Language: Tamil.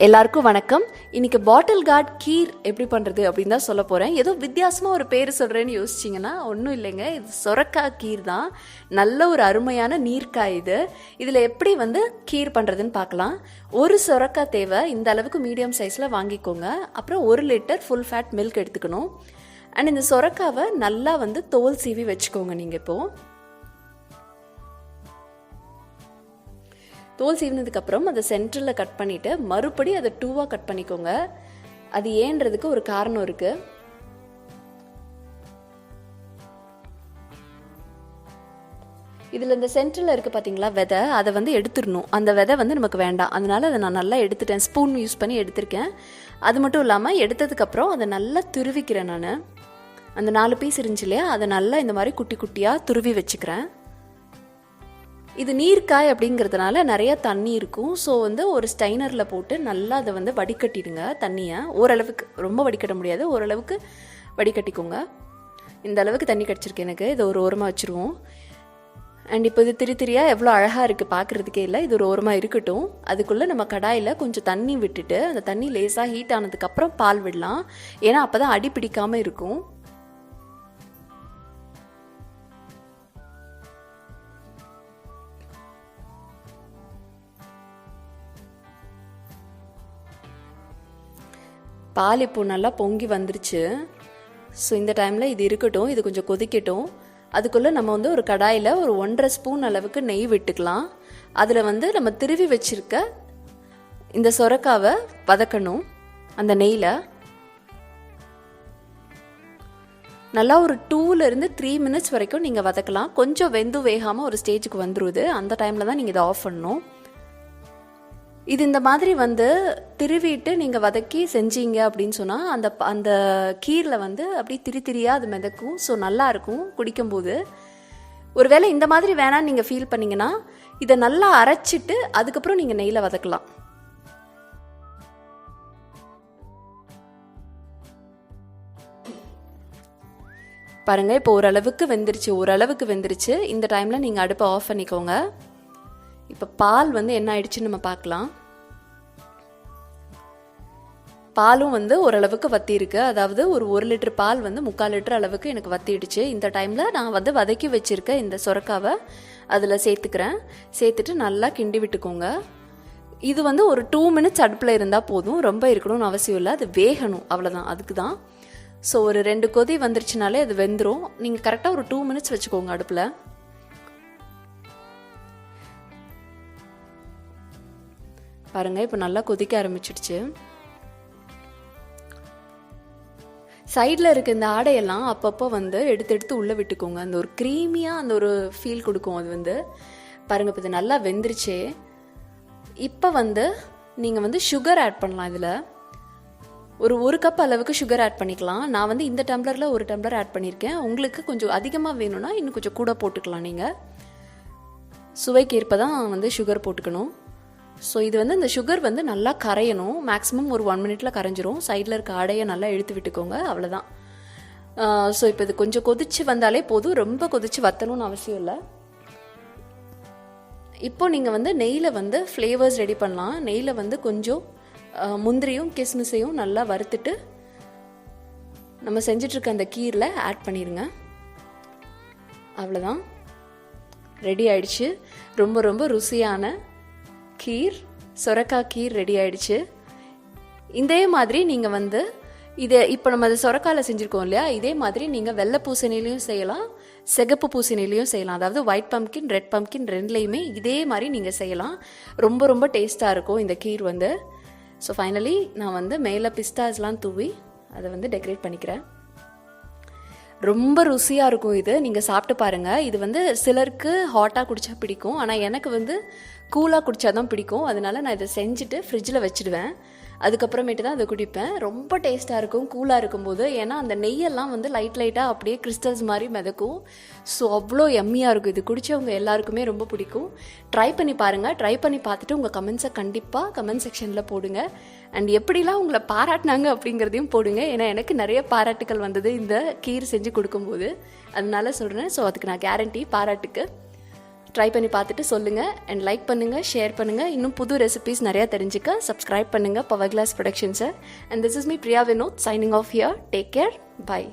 எல்லாருக்கும் வணக்கம். இன்னைக்கு பாட்டில் கார்ட் கீர் எப்படி பண்ணுறது அப்படின்னு தான் சொல்ல போகிறேன். ஏதோ வித்தியாசமாக ஒரு பேர் சொல்கிறேன்னு யோசிச்சிங்கன்னா ஒன்றும் இல்லைங்க, இது சொரக்காய் கீர் தான். நல்ல ஒரு அருமையான நீர்க்காய் இது. இதில் எப்படி கீர் பண்ணுறதுன்னு பார்க்கலாம். ஒரு சொரக்காய் தேவை, இந்த அளவுக்கு மீடியம் சைஸில் வாங்கிக்கோங்க. அப்புறம் 1 லிட்டர் ஃபுல் ஃபேட் மில்க் எடுத்துக்கணும். அண்ட் இந்த சொரக்காவை நல்லா தோல் சீவி வச்சுக்கோங்க. நீங்கள் இப்போது தோல் சீவினதுக்கப்புறம் அதை சென்டரில் கட் பண்ணிவிட்டு மறுபடி அதை 2ஆக கட் பண்ணிக்கோங்க. அது ஏன்றதுக்கு ஒரு காரணம் இருக்குது. இதில் இந்த சென்டரில் இருக்குது பார்த்தீங்களா விதை, அதை எடுத்துடணும். அந்த விதை நமக்கு வேண்டாம், அதனால அதை நான் நல்லா எடுத்துட்டேன். ஸ்பூன் யூஸ் பண்ணி எடுத்திருக்கேன். அது மட்டும் இல்லாமல் எடுத்ததுக்கப்புறம் அதை நல்லா துருவிக்கிறேன். நான் அந்த 4 பீஸ் இருந்துச்சு இல்லையா, அதை நல்லா இந்த மாதிரி குட்டி குட்டியாக துருவி வச்சுக்கிறேன். இது நீர்க்காய் அப்படிங்கிறதுனால நிறைய தண்ணி இருக்கும். ஸோ ஒரு ஸ்டைனரில் போட்டு நல்லா அதை வடிகட்டிடுங்க. தண்ணியை ஓரளவுக்கு, ரொம்ப வடிகட்ட முடியாது, ஓரளவுக்கு வடிகட்டிக்கோங்க. இந்த அளவுக்கு தண்ணி கிடச்சிருக்கு எனக்கு. இது ஒரு ஓரமாக வச்சுருவோம். அண்ட் இப்போ இது திரியாக எவ்வளோ அழகாக இருக்குது பார்க்குறதுக்கே இல்லை. இது ஒரு ஓரமாக இருக்கட்டும். அதுக்குள்ளே நம்ம கடாயில் கொஞ்சம் தண்ணி விட்டுட்டு அந்த தண்ணி லேசாக ஹீட் ஆனதுக்கப்புறம் பால் விடலாம். ஏன்னா அப்போ தான் அடி பிடிக்காமல் இருக்கும். பால் இப்போ நல்லா பொங்கி வந்துருச்சு. ஸோ இந்த டைமில் இது இருக்கட்டும், இது கொஞ்சம் கொதிக்கட்டும். அதுக்குள்ளே நம்ம ஒரு கடாயில் ஒரு 1.5 ஸ்பூன் அளவுக்கு நெய் விட்டுக்கலாம். அதில் நம்ம திருவி வச்சுருக்க இந்த சொரக்காவை வதக்கணும். அந்த நெய்யில் நல்லா ஒரு 2-3 மினிட்ஸ் வரைக்கும் நீங்கள் வதக்கலாம். கொஞ்சம் வேகாமல் ஒரு ஸ்டேஜுக்கு வந்துடுது. அந்த டைமில் தான் நீங்கள் இதை ஆஃப் பண்ணணும். இது இந்த மாதிரி திருவிட்டு நீங்கள் வதக்கி செஞ்சீங்க அப்படின்னு சொன்னால் அந்த கீரில் அப்படி திரியாக அது மிதக்கும். ஸோ நல்லாயிருக்கும் குடிக்கும்போது. ஒருவேளை இந்த மாதிரி வேணான்னு நீங்கள் ஃபீல் பண்ணிங்கன்னா இதை நல்லா அரைச்சிட்டு அதுக்கப்புறம் நீங்கள் நெய்யில் வதக்கலாம். பாருங்கள், இப்போ ஓரளவுக்கு வெந்துருச்சு. இந்த டைமில் நீங்கள் அடுப்பை ஆஃப் பண்ணிக்கோங்க. இப்போ பால் என்ன ஆயிடுச்சுன்னு நம்ம பார்க்கலாம். பாலும் ஓரளவுக்கு வத்திருக்கு. அதாவது ஒரு 1 லிட்டர் பால் 3/4 லிட்டர் அளவுக்கு எனக்கு வத்திடுச்சு. இந்த டைமில் நான் வதக்கி வச்சுருக்க இந்த சொரக்காவை அதில் சேர்த்துட்டு நல்லா கிண்டி விட்டுக்கோங்க. இது ஒரு 2 மினிட்ஸ் அடுப்பில் இருந்தால் போதும், ரொம்ப இருக்கணும்னு அவசியம் இல்லை. அது வேகணும், அவ்வளோதான், அதுக்கு தான். ஸோ ஒரு 2 கொதி வந்துருச்சுனாலே அது வெந்துடும். நீங்கள் கரெக்டாக ஒரு 2 மினிட்ஸ் வச்சுக்கோங்க அடுப்பில். பாருங்கள், இப்போ நல்லா கொதிக்க ஆரம்பிச்சிடுச்சு. சைடில் இருக்க இந்த ஆடையெல்லாம் அப்பப்போ எடுத்து உள்ளே விட்டுக்கோங்க. அந்த ஒரு க்ரீமியாக அந்த ஒரு ஃபீல் கொடுக்கும். அது பாருங்கள், இப்போ இது நல்லா வெந்துருச்சே. இப்போ நீங்கள் சுகர் ஆட் பண்ணலாம். இதில் ஒரு 1 கப் அளவுக்கு சுகர் ஆட் பண்ணிக்கலாம். நான் இந்த டம்ளரில் 1 டம்ளர் ஆட் பண்ணியிருக்கேன். உங்களுக்கு கொஞ்சம் அதிகமாக வேணும்னா இன்னும் கொஞ்சம் கூட போட்டுக்கலாம். நீங்கள் சுவைக்கு ஏற்ப தான் சுகர் போட்டுக்கணும். ஸோ இது இந்த சுகர் நல்லா கரையணும். மேக்ஸிமம் ஒரு 1 மினிட்ல கரைஞ்சிரும். சைடில் இருக்க ஆடையை நல்லா இழுத்து விட்டுக்கோங்க, அவ்வளோதான். ஸோ இப்போ இது கொஞ்சம் கொதிச்சு வந்தாலே போதும், ரொம்ப கொதிச்சு வத்தணும்னு அவசியம் இல்லை. இப்போ நீங்கள் நெய்யில் ஃப்ளேவர்ஸ் ரெடி பண்ணலாம். நெய்யில் கொஞ்சம் முந்திரியும் கிஸ்மிஸையும் நல்லா வறுத்துட்டு நம்ம செஞ்சிட்ருக்க அந்த கீரில் ஆட் பண்ணிடுங்க. அவ்வளோதான், ரெடி ஆயிடுச்சு. ரொம்ப ரொம்ப ருசியான கீர், சொரக்காய் கீர் ரெடி ஆயிடுச்சு. இதே மாதிரி நீங்கள் இதை இப்போ நம்ம அது சொரக்காயில் செஞ்சுருக்கோம் இல்லையா, இதே மாதிரி நீங்கள் வெள்ளை பூசணிலையும் செய்யலாம், சிகப்பு பூசணிலையும் செய்யலாம். அதாவது ஒயிட் பம்ப்கின், ரெட் பம்ப்கின் ரெண்டுலேயுமே இதே மாதிரி நீங்கள் செய்யலாம். ரொம்ப ரொம்ப டேஸ்ட்டாக இருக்கும் இந்த கீர். ஸோ ஃபைனலி நான் மேலே பிஸ்தாஸ்லாம் தூவி அதை டெக்கரேட் பண்ணிக்கிறேன். ரொம்ப ருசியாக இருக்கும். இது நீங்கள் சாப்பிட்டு பாருங்கள். இது சிலருக்கு ஹாட்டாக குடித்தா பிடிக்கும், ஆனால் எனக்கு கூலாக குடித்தா தான் பிடிக்கும். அதனால நான் இதை செஞ்சுட்டு ஃப்ரிட்ஜில் வச்சுடுவேன். அதுக்கப்புறமேட்டு தான் அதை குடிப்பேன். ரொம்ப டேஸ்ட்டாக இருக்கும் கூலாக இருக்கும்போது. ஏன்னா அந்த நெய்யெல்லாம் லைட்டாக அப்படியே கிறிஸ்டல்ஸ் மாதிரி மிதக்கும். ஸோ அவ்வளோ எம்மியாக இருக்கும். இது குடித்தவங்க எல்லாருக்குமே ரொம்ப பிடிக்கும். ட்ரை பண்ணி பாருங்கள். ட்ரை பண்ணி பார்த்துட்டு உங்கள் கமெண்ட்ஸை கண்டிப்பாக கமெண்ட் செக்ஷனில் போடுங்க. அண்ட் எப்படிலாம் உங்களை பாராட்டினாங்க அப்படிங்கிறதையும் போடுங்க. ஏன்னா எனக்கு நிறைய பாராட்டுக்கள் வந்தது இந்த கீர் செஞ்சு கொடுக்கும்போது, அதனால சொல்கிறேன். ஸோ அதுக்கு நான் கேரண்டி பாராட்டுக்கு. ட்ரை பண்ணி பார்த்துட்டு சொல்லுங்கள். அண்ட் லைக் பண்ணுங்கள், ஷேர் பண்ணுங்கள். இன்னும் புது ரெசிபீஸ் நிறையா தெரிஞ்சுக்க சப்ஸ்கிரைப் பண்ணுங்கள் PowerGlass ப்ரொடக்ஷன்ஸை. And this is me Priya Vinod signing off here. Take care. By.